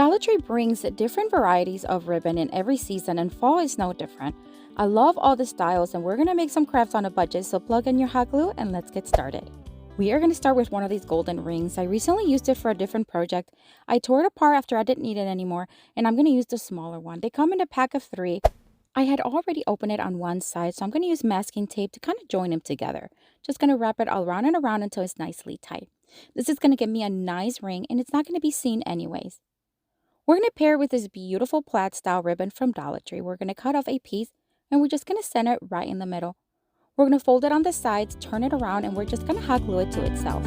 Dollar Tree brings different varieties of ribbon in every season, and fall is no different. I love all the styles, and we're going to make some crafts on a budget, so plug in your hot glue and let's get started. We are going to start with one of these golden rings. I recently used it for a different project. I tore it apart after I didn't need it anymore, and I'm going to use the smaller one. They come in a pack of 3. I had already opened it on one side, so I'm going to use masking tape to kind of join them together. Just going to wrap it all around and around until it's nicely tight. This is going to give me a nice ring, and it's not going to be seen anyways. We're going to pair it with this beautiful plaid style ribbon from Dollar Tree. We're going to cut off a piece, and we're just going to center it right in the middle. We're going to fold it on the sides, turn it around, and we're just going to hot glue it to itself.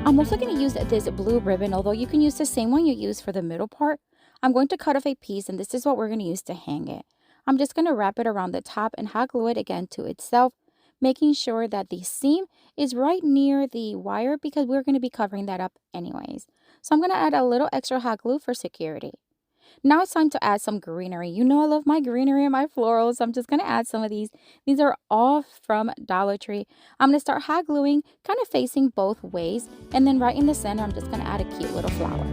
I'm also going to use this blue ribbon, although you can use the same one you use for the middle part. I'm going to cut off a piece, and this is what we're going to use to hang it. I'm just going to wrap it around the top and hot glue it again to itself, making sure that the seam is right near the wire because we're going to be covering that up anyways. So I'm going to add a little extra hot glue for security. Now it's time to add some greenery. You know I love my greenery and my florals, so I'm just going to add some of these. These are all from Dollar Tree. I'm going to start hot gluing, kind of facing both ways, and then right in the center, I'm just going to add a cute little flower.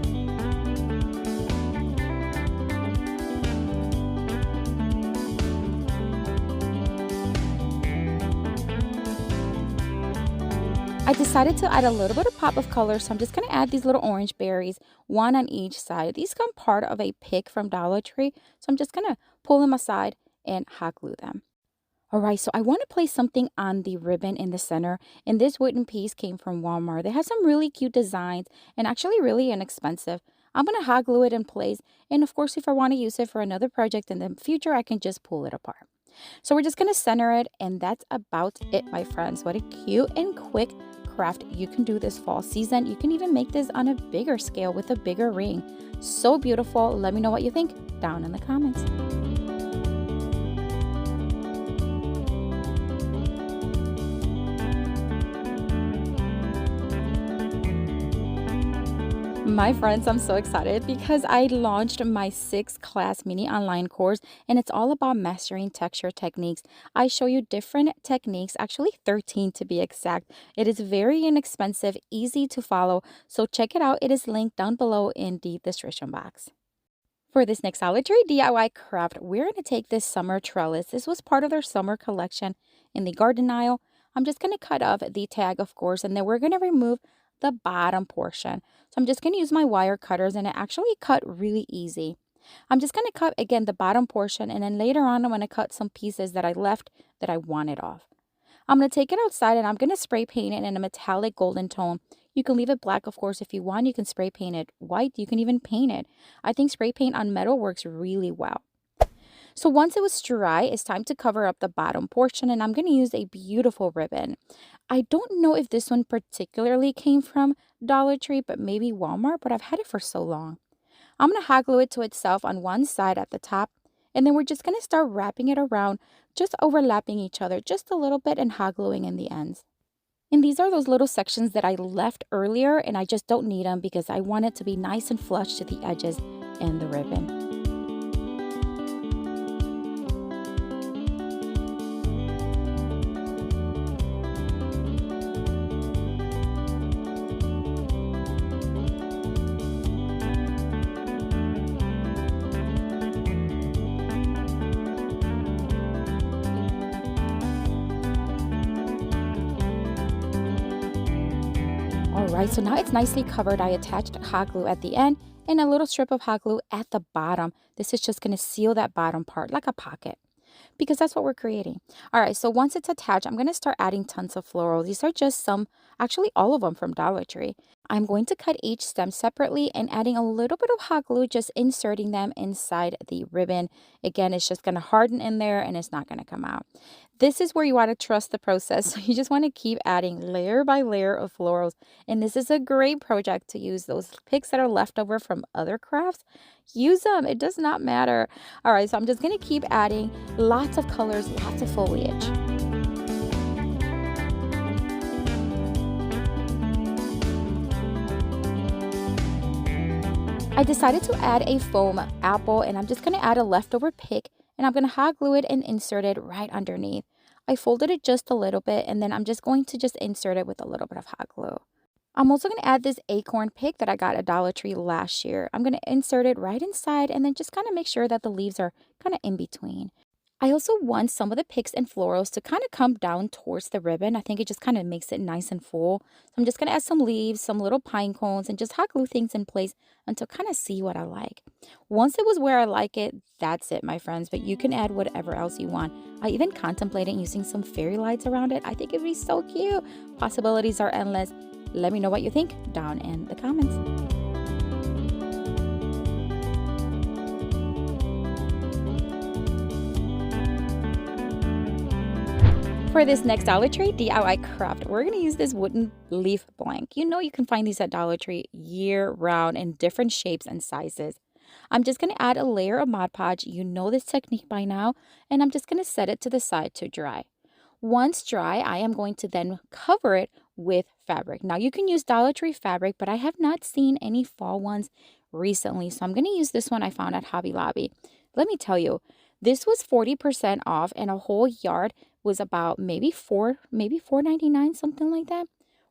I decided to add a little bit of pop of color, so I'm just going to add these little orange berries, one on each side. These come part of a pick from Dollar Tree, so I'm just going to pull them aside and hot glue them. Alright, so I want to place something on the ribbon in the center, and this wooden piece came from Walmart. They have some really cute designs and actually really inexpensive. I'm going to hot glue it in place, and of course if I want to use it for another project in the future, I can just pull it apart. So we're just going to center it, and that's about it, my friends. What a cute and quick craft you can do this fall season. You can even make this on a bigger scale with a bigger ring. So beautiful. Let me know what you think down in the comments. My friends, I'm so excited because I launched my 6-class mini online course, and it's all about mastering texture techniques. I show you different techniques, actually 13 to be exact. It is very inexpensive, easy to follow, so check it out. It is linked down below in the description box. For this next Dollar Tree DIY craft, we're going to take this summer trellis. This was part of their summer collection in the garden aisle. I'm just going to cut off the tag, of course, and then we're going to remove the bottom portion. So I'm just going to use my wire cutters, and it actually cut really easy. I'm just going to cut again the bottom portion, and then later on I'm going to cut some pieces that I left that I wanted off. I'm going to take it outside, and I'm going to spray paint it in a metallic golden tone. You can leave it black, of course, if you want. You can spray paint it white. You can even paint it. I think spray paint on metal works really well. So once it was dry, it's time to cover up the bottom portion, and I'm going to use a beautiful ribbon. I don't know if this one particularly came from Dollar Tree, but maybe Walmart, but I've had it for so long. I'm going to hot glue it to itself on one side at the top, and then we're just going to start wrapping it around, just overlapping each other just a little bit and hot gluing in the ends. And these are those little sections that I left earlier, and I just don't need them because I want it to be nice and flush to the edges and the ribbon. Alright, so now it's nicely covered. I attached hot glue at the end and a little strip of hot glue at the bottom. This is just going to seal that bottom part like a pocket, because that's what we're creating. Alright, so once it's attached, I'm going to start adding tons of florals. These are just some, actually all of them from Dollar Tree. I'm going to cut each stem separately and adding a little bit of hot glue, just inserting them inside the ribbon. Again, it's just going to harden in there and it's not going to come out. This is where you want to trust the process. So you just want to keep adding layer by layer of florals. And this is a great project to use those picks that are left over from other crafts. Use them. It does not matter. All right, so I'm just going to keep adding lots of colors, lots of foliage. I decided to add a foam apple, and I'm just going to add a leftover pick and I'm going to hot glue it and insert it right underneath. I folded it just a little bit, and then I'm just going to just insert it with a little bit of hot glue. I'm also going to add this acorn pick that I got at Dollar Tree last year. I'm going to insert it right inside and then just kind of make sure that the leaves are kind of in between. I also want some of the picks and florals to kind of come down towards the ribbon. I think it just kind of makes it nice and full. So I'm just going to add some leaves, some little pine cones, and just hot glue things in place until kind of see what I like. Once it was where I like it, that's it, my friends. But you can add whatever else you want. I even contemplated using some fairy lights around it. I think it'd be so cute. Possibilities are endless. Let me know what you think down in the comments. For this next Dollar Tree DIY craft, we're going to use this wooden leaf blank. You know you can find these at Dollar Tree year-round in different shapes and sizes. I'm just going to add a layer of Mod Podge. You know this technique by now, and I'm just going to set it to the side to dry. Once dry, I am going to then cover it with fabric. Now, you can use Dollar Tree fabric, but I have not seen any fall ones recently, so I'm going to use this one I found at Hobby Lobby. Let me tell you, this was 40% off, and a whole yard was about maybe $4.99, something like that.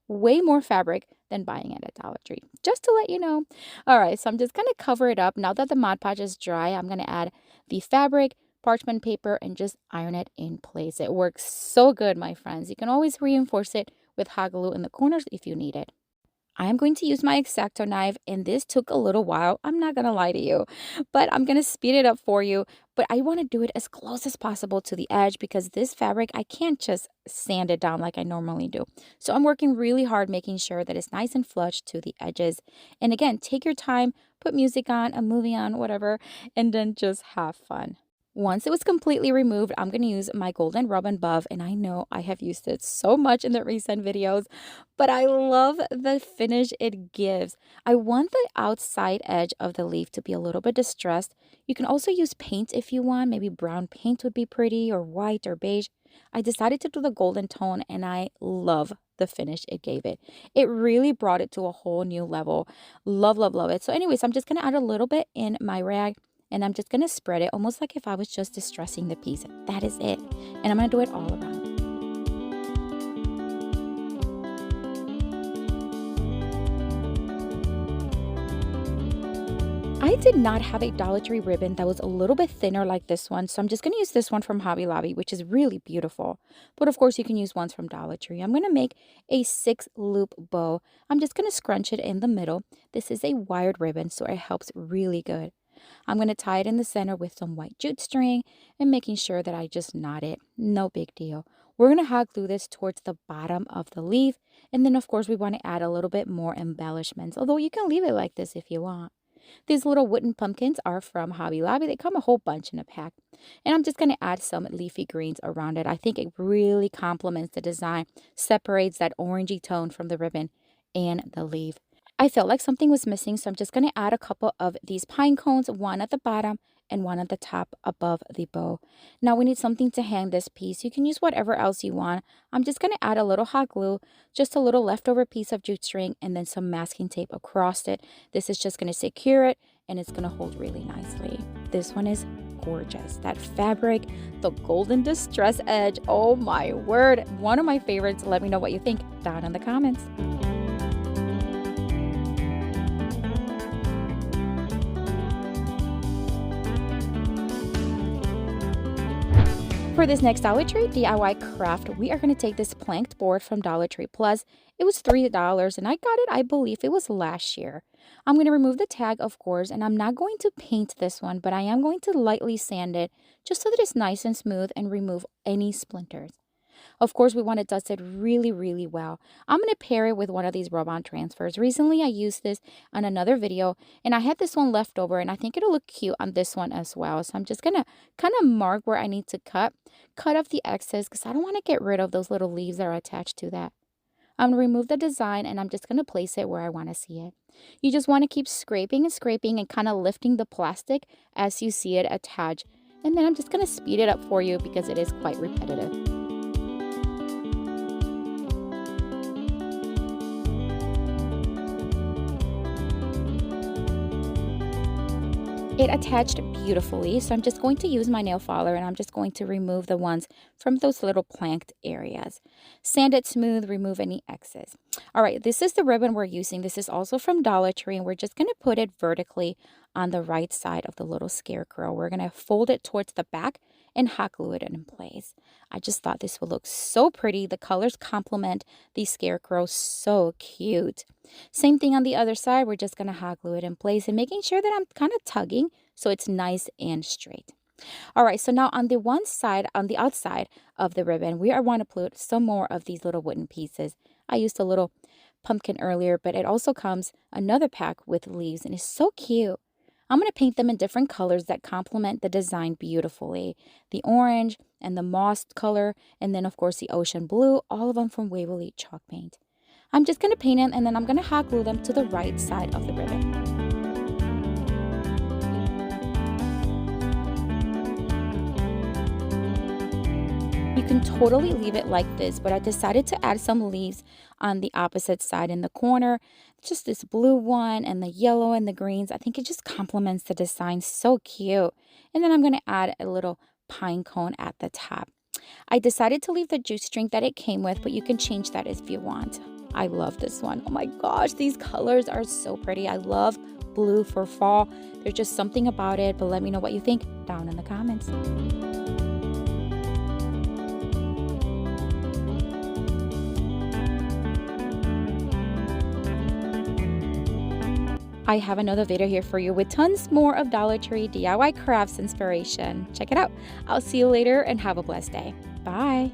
Way more fabric than buying it at Dollar Tree, just to let you know. All right, so I'm just going to cover it up. Now that the Mod Podge is dry, I'm going to add the fabric, parchment paper, and just iron it in place. It works so good, my friends. You can always reinforce it with hot glue in the corners if you need it. I am going to use my X-Acto knife, and this took a little while. I'm not going to lie to you, but I'm going to speed it up for you. But I want to do it as close as possible to the edge because this fabric, I can't just sand it down like I normally do. So I'm working really hard making sure that it's nice and flush to the edges. And again, take your time, put music on, a movie on, whatever, and then just have fun. Once it was completely removed, I'm going to use my golden rub and buff, and I know I have used it so much in the recent videos, but I love the finish it gives. I want the outside edge of the leaf to be a little bit distressed. You can also use paint if you want. Maybe brown paint would be pretty, or white or beige. I decided to do the golden tone, and I love the finish it gave it. It really brought it to a whole new level. Love, love, love it. So anyways, I'm just going to add a little bit in my rag, and I'm just going to spread it almost like if I was just distressing the piece. That is it. And I'm going to do it all around. I did not have a Dollar Tree ribbon that was a little bit thinner like this one, so I'm just going to use this one from Hobby Lobby, which is really beautiful. But of course, you can use ones from Dollar Tree. I'm going to make a 6-loop bow. I'm just going to scrunch it in the middle. This is a wired ribbon, so it helps really good. I'm going to tie it in the center with some white jute string and making sure that I just knot it. No big deal. We're going to hot glue this towards the bottom of the leaf. And then, of course, we want to add a little bit more embellishments, although you can leave it like this if you want. These little wooden pumpkins are from Hobby Lobby. They come a whole bunch in a pack. And I'm just going to add some leafy greens around it. I think it really complements the design, separates that orangey tone from the ribbon and the leaf. I felt like something was missing, so I'm just going to add a couple of these pine cones, one at the bottom and one at the top above the bow. Now we need something to hang this piece. You can use whatever else you want. I'm just going to add a little hot glue, just a little leftover piece of jute string, and then some masking tape across it. This is just going to secure it, and it's going to hold really nicely. This one is gorgeous. That fabric, the golden distress edge, oh my word, one of my favorites. Let me know what you think down in the comments. For this next Dollar Tree DIY craft, we are going to take this planked board from Dollar Tree Plus. It was $3 and I got it, I believe it was last year. I'm going to remove the tag, of course, and I'm not going to paint this one, but I am going to lightly sand it just so that it's nice and smooth and remove any splinters. Of course, we want to dust it really, really well. I'm going to pair it with one of these rub-on transfers. Recently, I used this on another video, and I had this one left over, and I think it'll look cute on this one as well. So I'm just going to kind of mark where I need to cut off the excess because I don't want to get rid of those little leaves that are attached to that. I'm going to remove the design, and I'm just going to place it where I want to see it. You just want to keep scraping and kind of lifting the plastic as you see it attached. And then I'm just going to speed it up for you because it is quite repetitive. It attached beautifully, so I'm just going to use my nail filer and I'm just going to remove the ones from those little planked areas. Sand it smooth, remove any excess. All right, this is the ribbon we're using. This is also from Dollar Tree, and we're just going to put it vertically on the right side of the little scarecrow. We're going to fold it towards the back and hot glue it in place. I just thought this would look so pretty. The colors complement the scarecrow, so cute. Same thing on the other side. We're just going to hot glue it in place and making sure that I'm kind of tugging so it's nice and straight. All right, so now on the one side, on the outside of the ribbon, we want to put some more of these little wooden pieces. I used a little pumpkin earlier, but it also comes another pack with leaves and it's so cute. I'm going to paint them in different colors that complement the design beautifully. The orange and the moss color, and then of course the ocean blue, all of them from Waverly chalk paint. I'm just going to paint them and then I'm going to hot glue them to the right side of the ribbon. You can totally leave it like this, but I decided to add some leaves on the opposite side in the corner. Just this blue one and the yellow and the greens. I think it just complements the design, so cute. And then I'm going to add a little pine cone at the top. I decided to leave the juice drink that it came with, but you can change that if you want. I love this one. Oh my gosh, these colors are so pretty. I love blue for fall. There's just something about it, but let me know what you think down in the comments. I have another video here for you with tons more of Dollar Tree DIY crafts inspiration. Check it out. I'll see you later and have a blessed day. Bye.